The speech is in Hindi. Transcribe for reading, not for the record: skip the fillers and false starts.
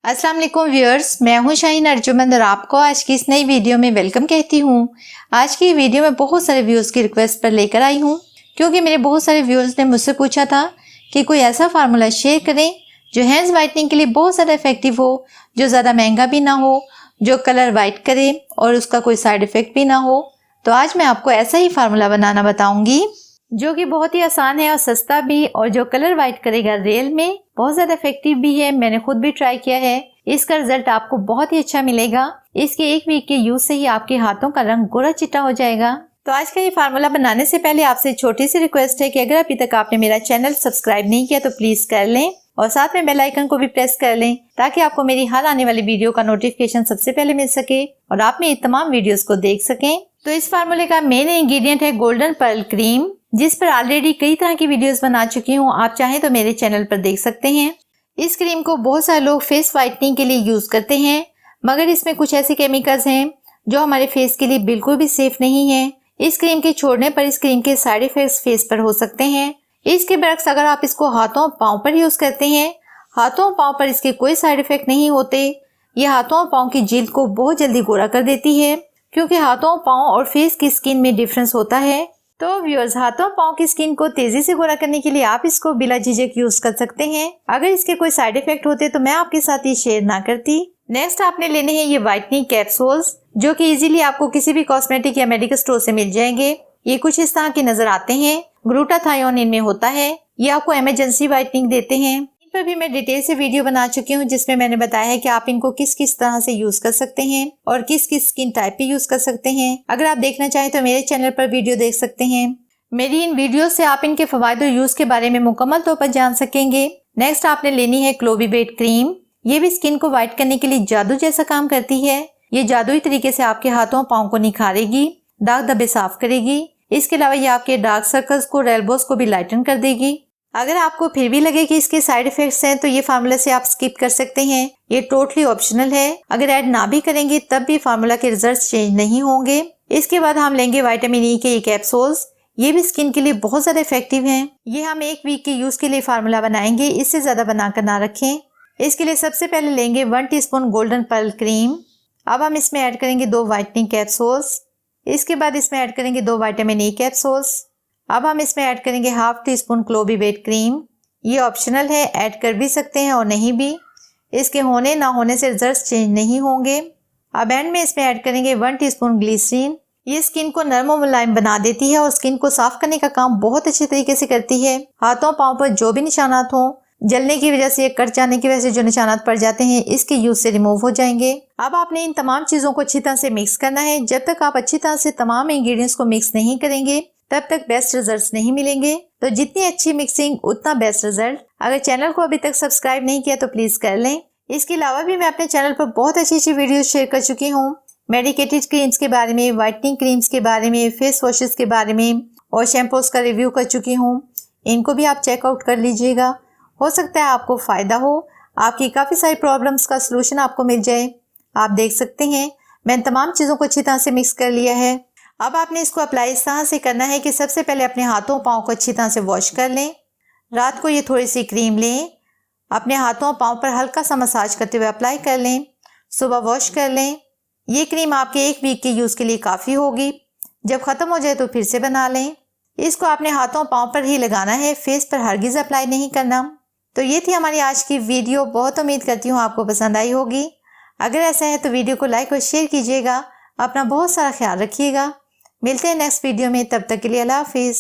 अस्सलाम वालेकुम व्यूअर्स, मैं हूं शाहीन अर्जुमंद और आपको आज की इस नई वीडियो में वेलकम कहती हूं। आज की वीडियो में बहुत सारे व्यूअर्स की रिक्वेस्ट पर लेकर आई हूं, क्योंकि मेरे बहुत सारे व्यूअर्स ने मुझसे पूछा था कि कोई ऐसा फार्मूला शेयर करें जो हैंड्स वाइटनिंग के लिए बहुत ज़्यादा इफेक्टिव हो, जो ज़्यादा महंगा भी ना हो, जो कलर वाइट करे और उसका कोई साइड इफ़ेक्ट भी ना हो। तो आज मैं आपको ऐसा ही फार्मूला बनाना बताऊँगी जो कि बहुत ही आसान है और सस्ता भी, और जो कलर वाइट करेगा रियल में बहुत ज़्यादा इफेक्टिव भी है। मैंने खुद भी ट्राई किया है, इसका रिजल्ट आपको बहुत ही अच्छा मिलेगा। इसके 1 वीक के यूज से ही आपके हाथों का रंग गोरा चिट्टा हो जाएगा। तो आज का ये फार्मूला बनाने से पहले आपसे छोटी सी रिक्वेस्ट है कि अगर अभी तक आपने मेरा चैनल सब्सक्राइब नहीं किया तो प्लीज कर लें और साथ में बेल आइकन को भी प्रेस कर लें, ताकि आपको मेरी हर आने वाली वीडियो का नोटिफिकेशन सबसे पहले मिल सके और आप मेरी तमाम वीडियोस को देख सकें। तो इस फार्मूले का मेन इंग्रेडिएंट है गोल्डन पर्ल क्रीम, जिस पर ऑलरेडी कई तरह की वीडियोस बना चुकी हूँ। आप चाहें तो मेरे चैनल पर देख सकते हैं। इस क्रीम को बहुत सारे लोग फेस वाइटनिंग के लिए यूज करते हैं, मगर इसमें कुछ ऐसे केमिकल्स हैं जो हमारे फेस के लिए बिल्कुल भी सेफ नहीं है। इस क्रीम के छोड़ने पर इस क्रीम के साइड इफेक्ट्स फेस पर हो सकते हैं। इसके बरक्स अगर आप इसको हाथों पाँव पर यूज करते हैं, हाथों पाँव पर इसके कोई साइड इफेक्ट नहीं होते। ये हाथों पाँव की जिल्द को बहुत जल्दी गोरा कर देती है, क्योंकि हाथों पाँव और फेस की स्किन में डिफरेंस होता है। तो व्यूअर्स, हाथों पाँव की स्किन को तेजी से गोरा करने के लिए आप इसको बिला झिझक यूज कर सकते हैं। अगर इसके कोई साइड इफेक्ट होते तो मैं आपके साथ ये शेयर ना करती। नेक्स्ट आपने लेने हैं ये व्हाइटनिंग कैप्सूल्स, जो कि इजीली आपको किसी भी कॉस्मेटिक या मेडिकल स्टोर से मिल जाएंगे। ये कुछ इस तरह के नजर आते हैं। ग्लूटाथायोन इनमें होता है। ये आपको इमरजेंसी व्हाइटनिंग देते हैं। इन पर भी मैं डिटेल से वीडियो बना चुकी हूँ, जिसमें मैंने बताया है कि आप इनको किस किस तरह से यूज कर सकते हैं और किस किस स्किन टाइप पे यूज कर सकते हैं। अगर आप देखना चाहें तो मेरे चैनल पर वीडियो देख सकते हैं। मेरी इन वीडियो से आप इनके फवायद और यूज के बारे में मुकम्मल तौर पर जान सकेंगे। नेक्स्ट आपने लेनी है क्लोविबेट क्रीम। ये भी स्किन को व्हाइट करने के लिए जादू जैसा काम करती है। ये जादुई तरीके से आपके हाथों पाँव को निखारेगी, दाग धब्बे साफ करेगी। इसके अलावा ये आपके डार्क सर्कल्स को, रेलबोस को भी लाइटन कर देगी। अगर आपको फिर भी लगे कि इसके साइड इफेक्ट्स हैं तो ये फार्मूला से आप स्किप कर सकते हैं। ये टोटली ऑप्शनल है। अगर ऐड ना भी करेंगे तब भी फार्मूला के रिजल्ट चेंज नहीं होंगे। इसके बाद हम लेंगे विटामिन ई के ये कैप्सूल्स। ये भी स्किन के लिए बहुत ज्यादा इफेक्टिव हैं। ये हम 1 वीक के यूज के लिए फार्मूला बनाएंगे, इससे ज्यादा बनाकर ना रखें। इसके लिए सबसे पहले लेंगे 1 टीस्पून गोल्डन पर्ल क्रीम। अब हम इसमें ऐड करेंगे 2 व्हाइटनिंग कैप्सूल्स। इसके बाद इसमें ऐड करेंगे 2 विटामिन ई कैप्सूल्स। अब हम इसमें ऐड करेंगे 1/2 टीस्पून क्लोविबेट क्रीम। ये ऑप्शनल है, ऐड कर भी सकते हैं और नहीं भी। इसके होने ना होने से रिजल्ट चेंज नहीं होंगे। अब एंड में इसमें ऐड करेंगे 1 टीस्पून ग्लिसरीन। ये स्किन को नरम और मुलायम बना देती है और स्किन को साफ करने का काम बहुत अच्छे तरीके से करती है। हाथों पाँव पर जो भी निशानात हों, जलने की वजह से, कट जाने की वजह से जो निशानात पड़ जाते हैं, इसके यूज से रिमूव हो जाएंगे। अब आपने इन तमाम चीजों को अच्छी तरह से मिक्स करना है। जब तक आप अच्छी तरह से तमाम इंग्रेडिएंट्स को मिक्स नहीं करेंगे तब तक बेस्ट रिजल्ट्स नहीं मिलेंगे। तो जितनी अच्छी मिक्सिंग उतना बेस्ट रिजल्ट। अगर चैनल को अभी तक सब्सक्राइब नहीं किया तो प्लीज कर लें। इसके अलावा भी मैं अपने चैनल पर बहुत अच्छी अच्छी वीडियो शेयर कर चुकी हूँ, मेडिकेटेड क्रीम्स के बारे में, व्हाइटनिंग क्रीम्स के बारे में, फेस वॉशेस के बारे में और शैम्पूज का रिव्यू कर चुकी हूँ। इनको भी आप चेकआउट कर लीजिएगा। हो सकता है आपको फ़ायदा हो, आपकी काफ़ी सारी प्रॉब्लम्स का सलूशन आपको मिल जाए। आप देख सकते हैं मैंने तमाम चीज़ों को अच्छी तरह से मिक्स कर लिया है। अब आपने इसको अप्लाई इस तरह से करना है कि सबसे पहले अपने हाथों पाँव को अच्छी तरह से वॉश कर लें। रात को ये थोड़ी सी क्रीम लें, अपने हाथों पाँव पर हल्का सा मसाज करते हुए अप्लाई कर लें। सुबह वॉश कर लें। ये क्रीम आपके 1 वीक के यूज़ के लिए काफ़ी होगी। जब ख़त्म हो जाए तो फिर से बना लें। इसको आपने हाथों पाँव पर ही लगाना है, फेस पर हरगिज़ अप्लाई नहीं करना। तो ये थी हमारी आज की वीडियो। बहुत उम्मीद करती हूँ आपको पसंद आई होगी। अगर ऐसा है तो वीडियो को लाइक और शेयर कीजिएगा। अपना बहुत सारा ख्याल रखिएगा। मिलते हैं नेक्स्ट वीडियो में, तब तक के लिए अल्लाह हाफिज़।